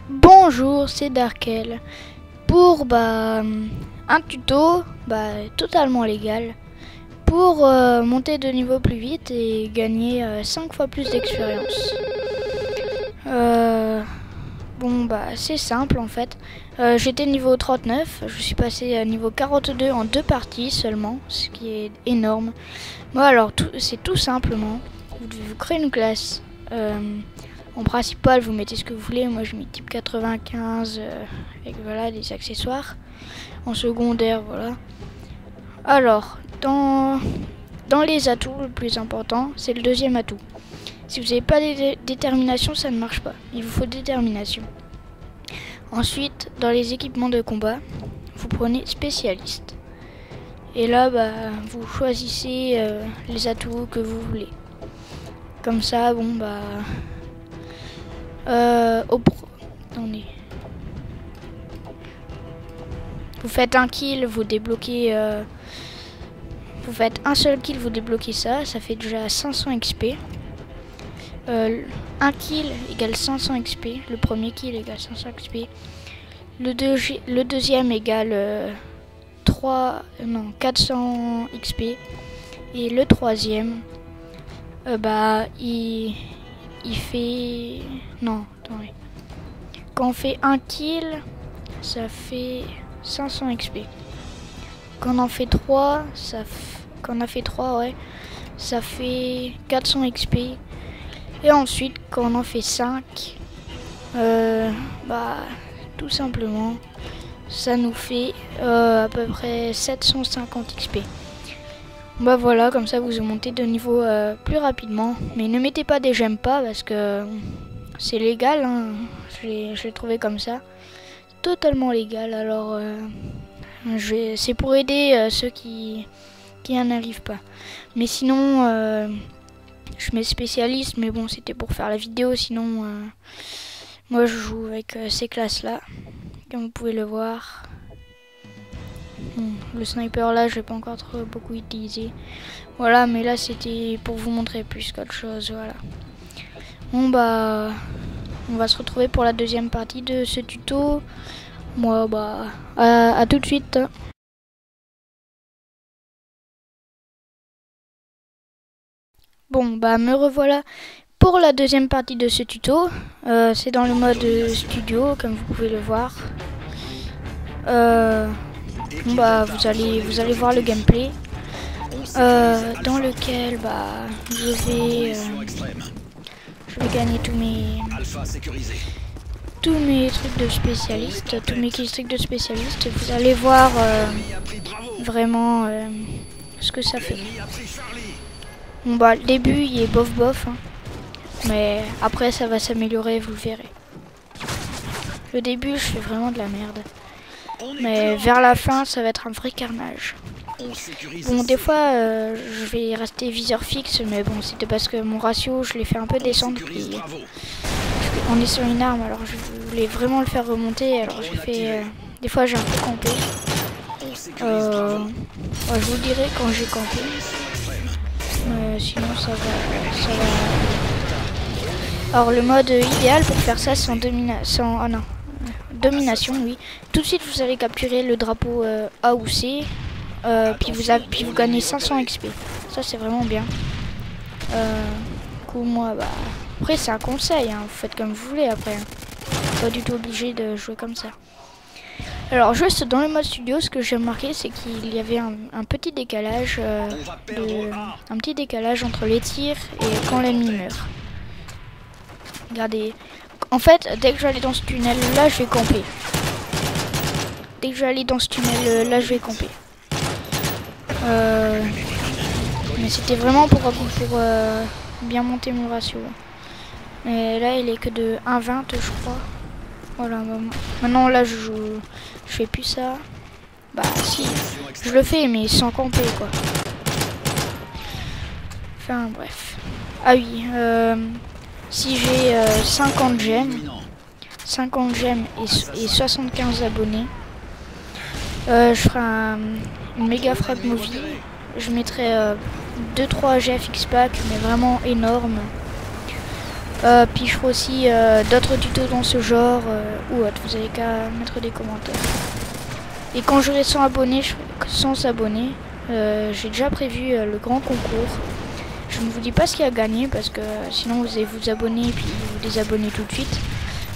Bonjour, c'est Darkel pour un tuto totalement légal pour monter de niveau plus vite et gagner 5 fois plus d'expérience. C'est simple en fait. J'étais niveau 39, je suis passé à niveau 42 en 2 parties seulement, ce qui est énorme. Bon alors c'est tout simplement, vous créez une classe. En principal, vous mettez ce que vous voulez. Moi, je mets type 95 avec voilà des accessoires. En secondaire, voilà. Alors, dans les atouts, le plus important, c'est le deuxième atout. Si vous n'avez pas de détermination, ça ne marche pas. Il vous faut détermination. Ensuite, dans les équipements de combat, vous prenez spécialiste. Et là, vous choisissez les atouts que vous voulez. Comme ça, attendez. Vous faites un kill, vous débloquez. Vous faites un seul kill, vous débloquez ça. Ça fait déjà 500 XP. Un kill égale 500 XP. Le premier kill égale 500 XP. Le deuxième égale 400 XP. Et le troisième, il fait. Non, attendez. Quand on fait un kill, ça fait 500 XP. Quand on en fait 3, quand on a fait 3, ouais, ça fait 400 XP. Et ensuite, quand on en fait 5, tout simplement, ça nous fait à peu près 750 XP. Voilà, comme ça vous montez de niveau plus rapidement. Mais ne mettez pas des j'aime pas parce que c'est légal, hein. Je l'ai trouvé comme ça. Totalement légal, alors c'est pour aider ceux qui n'en arrivent pas. Mais sinon, je mets spécialiste, mais bon, c'était pour faire la vidéo. Sinon, moi je joue avec ces classes-là, comme vous pouvez le voir. Le sniper là, je l'ai pas encore trop beaucoup utilisé. Voilà, mais là c'était pour vous montrer plus qu'autre chose. Voilà. On va se retrouver pour la deuxième partie de ce tuto. Moi, à tout de suite. Me revoilà pour la deuxième partie de ce tuto. C'est dans le mode studio, comme vous pouvez le voir. Vous allez voir le gameplay dans lequel je vais gagner tous mes trucs de spécialiste, tous mes trucs de spécialiste. Vous allez voir vraiment ce que ça fait. Le début il est bof, hein, mais après ça va s'améliorer, vous le verrez. Le début je fais vraiment de la merde. Mais vers la fin, ça va être un vrai carnage. Bon, des fois, je vais rester viseur fixe, mais bon, c'était parce que mon ratio, je l'ai fait un peu descendre. Puis, on est sur une arme, alors je voulais vraiment le faire remonter. Alors j'ai fait... des fois, j'ai un peu campé. Je vous dirai quand j'ai campé. Mais sinon, ça va. Alors, le mode idéal pour faire ça, c'est en domination. Oh non. Domination, oui. Tout de suite, vous allez capturer le drapeau A ou C, puis vous gagnez 500 XP. Ça, c'est vraiment bien. Après, c'est un conseil, hein. Vous faites comme vous voulez après. Hein. Pas du tout obligé de jouer comme ça. Alors, juste dans le mode studio, ce que j'ai remarqué, c'est qu'il y avait un petit décalage, entre les tirs et quand l'ennemi meurt. Regardez. En fait, dès que j'allais dans ce tunnel là, je vais camper. Dès que j'allais dans ce tunnel là, je vais camper. Mais c'était vraiment pour bien monter mon ratio. Mais là, il est que de 1,20 je crois. Voilà, maintenant là, je fais plus ça. Si, je le fais, mais sans camper quoi. Enfin, bref. Ah oui, si j'ai 50 gemmes et 75 abonnés, je ferai une méga frappe movie. Je mettrai 2-3 GFX pack, mais vraiment énorme. Puis je ferai aussi d'autres tutos dans ce genre ou autre. Vous avez qu'à mettre des commentaires. Et quand j'aurai 100 abonnés, j'ai déjà prévu le grand concours. Je ne vous dis pas ce qu'il y a à gagner parce que sinon vous allez vous abonner et puis vous désabonner tout de suite.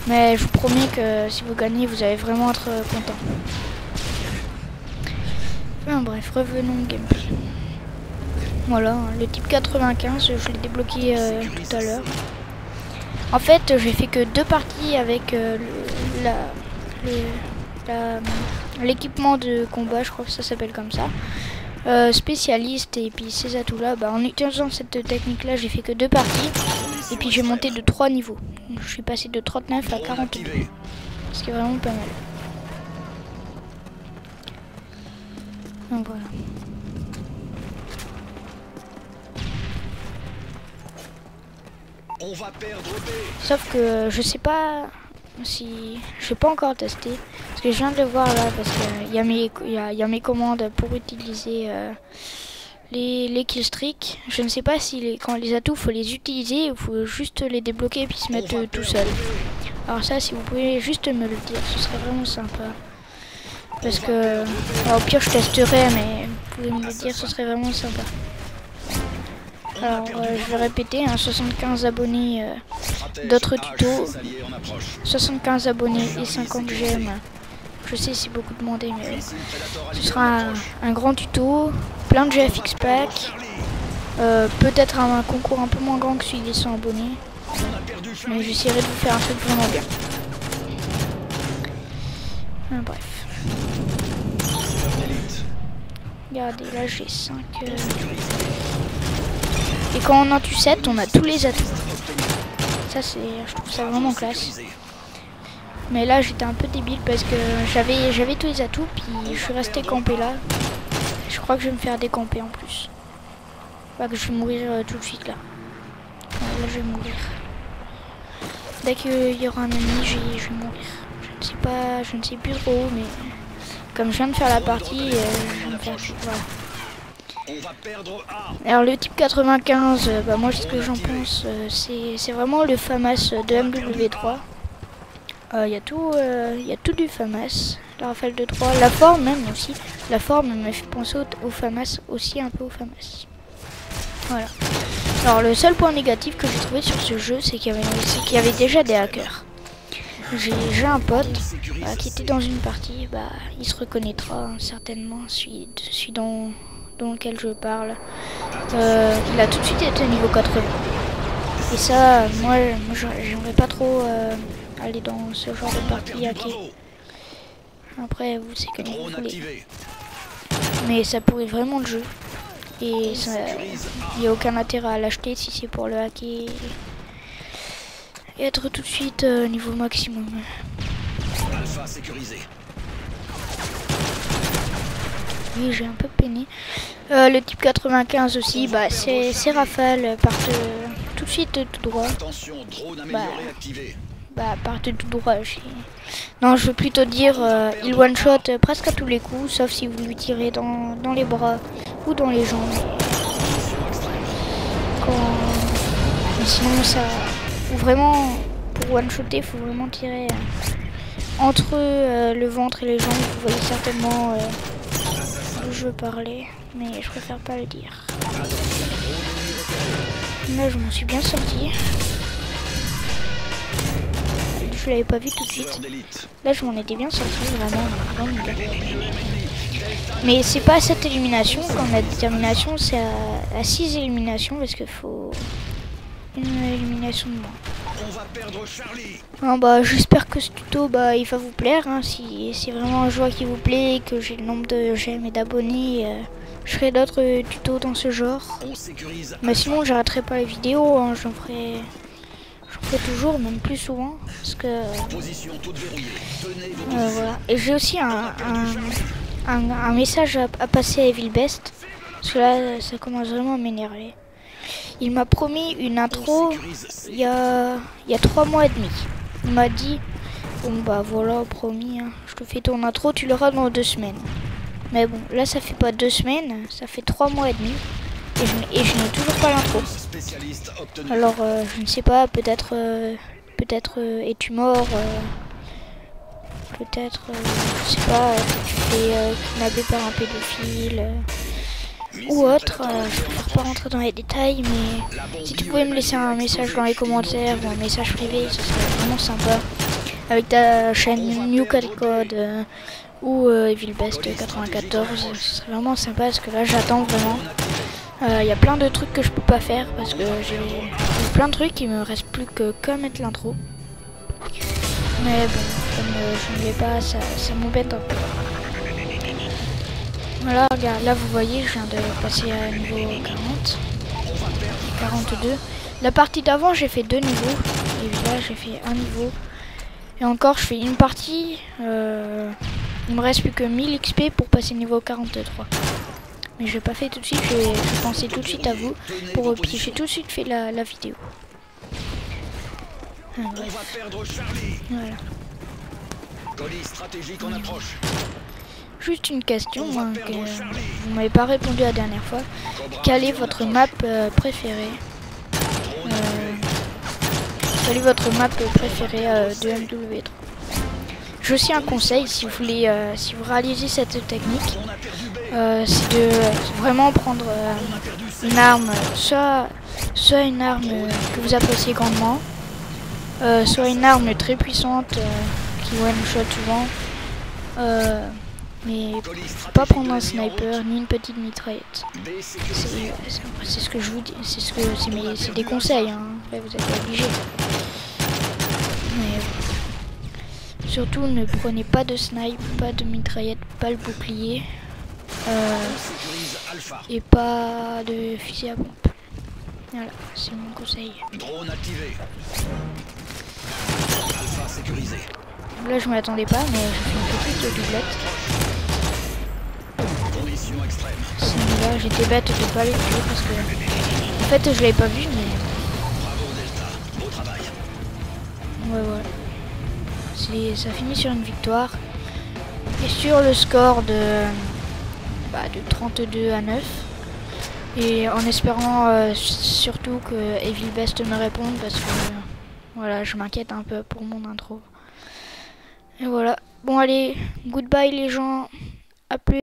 Mais je vous promets que si vous gagnez, vous allez vraiment être content. Enfin, bref, revenons au gameplay. Voilà, le type 95, je l'ai débloqué tout à l'heure. En fait, j'ai fait que 2 parties avec l'équipement de combat, je crois que ça s'appelle comme ça. Spécialiste et puis ces atouts là, en utilisant cette technique là, j'ai fait que 2 parties. Et puis j'ai monté de 3 niveaux. Je suis passé de 39 à 42. Ce qui est vraiment pas mal. Donc voilà. On va perdre B. Sauf que je sais pas si... Je n'ai pas encore testé. Parce que je viens de le voir là. Parce qu'il y a mes commandes pour utiliser les killstreaks. Je ne sais pas si quand les atouts, faut les utiliser. Il faut juste les débloquer et puis se mettre tout seul. Alors ça, si vous pouvez juste me le dire, ce serait vraiment sympa. Parce que... au pire, je testerai, mais vous pouvez me le dire, ce serait vraiment sympa. Alors, je vais répéter, 75 abonnés d'autres tutos, 75 abonnés et 50 j'aime. Je sais, c'est beaucoup demandé, mais ce sera un grand tuto, plein de GFX pack, peut-être un concours un peu moins grand que celui des 100 abonnés, mais j'essaierai de vous faire un truc vraiment bien. Bref. Regardez, là j'ai 5... Et quand on en tue 7, on a tous les atouts. Ça, je trouve ça vraiment classe. Mais là, j'étais un peu débile parce que j'avais tous les atouts, puis je suis resté campé là. Je crois que je vais me faire décamper en plus. Pas que je vais mourir tout de suite là. Là, je vais mourir. Dès qu'il y aura un ennemi, je vais mourir. Je ne sais plus trop, mais comme je viens de faire la partie, je vais me faire... Voilà. Alors le type 95, moi ce que j'en pense, c'est vraiment le FAMAS de MW3. Il y a tout du FAMAS, la Rafale de 3, la forme même aussi. La forme me fait penser au FAMAS, aussi un peu au FAMAS. Voilà. Alors le seul point négatif que j'ai trouvé sur ce jeu, c'est qu'il y avait déjà des hackers. J'ai un pote qui était dans une partie, il se reconnaîtra certainement, celui dans lequel je parle. Il a tout de suite été niveau 80. Et ça, moi j'aimerais pas trop aller dans ce genre de partie hackée. Après, vous savez que vous voulez. Mais ça pourrit vraiment le jeu. Et il n'y a aucun intérêt à l'acheter si c'est pour le hacker. Et être tout de suite niveau maximum. Alpha sécurisé. Oui, j'ai un peu peiné. Le type 95 aussi, ces rafales partent tout de suite tout droit. Attention, drone amélioré activé. Partent tout droit. Non, je veux plutôt dire, il one-shot presque à tous les coups, sauf si vous lui tirez dans les bras ou dans les jambes. Mais sinon, ça... Ou vraiment, pour one-shotter, il faut vraiment tirer entre le ventre et les jambes. Vous voyez certainement... d'où je veux parler, mais je préfère pas le dire. Là, je m'en suis bien sorti. Je l'avais pas vu tout de suite. Là, je m'en étais bien sorti, vraiment bien. Mais c'est pas à cette élimination, quand la détermination, c'est à 6 éliminations, parce qu'il faut une élimination de moins. On va perdre Charlie. J'espère que ce tuto il va vous plaire. Si c'est vraiment un jeu qui vous plaît et que j'ai le nombre de j'aime et d'abonnés, je ferai d'autres tutos dans ce genre. Mais sinon, j'arrêterai pas les vidéos. J'en ferai toujours, même plus souvent. Parce que voilà. Et j'ai aussi un message à passer à Evil Best. Parce que là, ça commence vraiment à m'énerver. Il m'a promis une intro il y a 3 mois et demi. Il m'a dit, bon voilà, promis, je te fais ton intro, tu l'auras dans 2 semaines. Mais bon, là ça fait pas 2 semaines, ça fait 3 mois et demi. Et je n'ai toujours pas l'intro. Spécialiste obtenu. Alors je ne sais pas, peut-être es-tu mort, peut-être je sais pas, tu fais kidnapper par un pédophile ou autre. Je préfère pas rentrer dans les détails, mais si tu pouvais me laisser un message dans les commentaires ou un message privé, ce serait vraiment sympa. Avec ta chaîne New Cat Code ou Evil Best 94, ce serait vraiment sympa parce que là j'attends vraiment. Il y a plein de trucs que je peux pas faire parce que j'ai plein de trucs, il me reste plus qu'à mettre l'intro. Mais bon, comme je ne l'ai pas, ça m'embête un peu. Voilà, regarde, là vous voyez, je viens de passer à niveau 40, 42. La partie d'avant j'ai fait 2 niveaux, et là j'ai fait un niveau. Et encore je fais une partie, il me reste plus que 1000 XP pour passer niveau 43. Mais je l'ai pas fait tout de suite, je pensais tout de suite à vous, puis j'ai tout de suite fait la vidéo. On va perdre Charlie. Voilà. Colis stratégique en approche. Juste une question, hein, que vous m'avez pas répondu la dernière fois. Quelle est votre map préférée Quelle est votre map préférée de MW3? J'ai aussi un conseil, si vous voulez, si vous réalisez cette technique, c'est de vraiment prendre une arme, soit une arme que vous appréciez grandement, soit une arme très puissante qui one-shot souvent, mais pas prendre un sniper ni une petite mitraillette. C'est ce que je vous dis, c'est des conseils, hein. Après vous êtes pas obligés. Mais surtout ne prenez pas de snipe, pas de mitraillette, pas le bouclier, et pas de fusil à pompe. Voilà, c'est mon conseil. Drone activé. Alpha sécurisé. Là je m'y attendais pas, mais je fais une petite doublette. Conditions extrêmes. Là j'étais bête de pas les tuer parce que en fait je l'avais pas vu, mais Bravo Delta. Beau travail. ouais voilà. Ça finit sur une victoire et sur le score de 32 à 9. Et en espérant surtout que Evil Best me réponde parce que voilà, je m'inquiète un peu pour mon intro. Et voilà. Bon allez, goodbye les gens. À plus.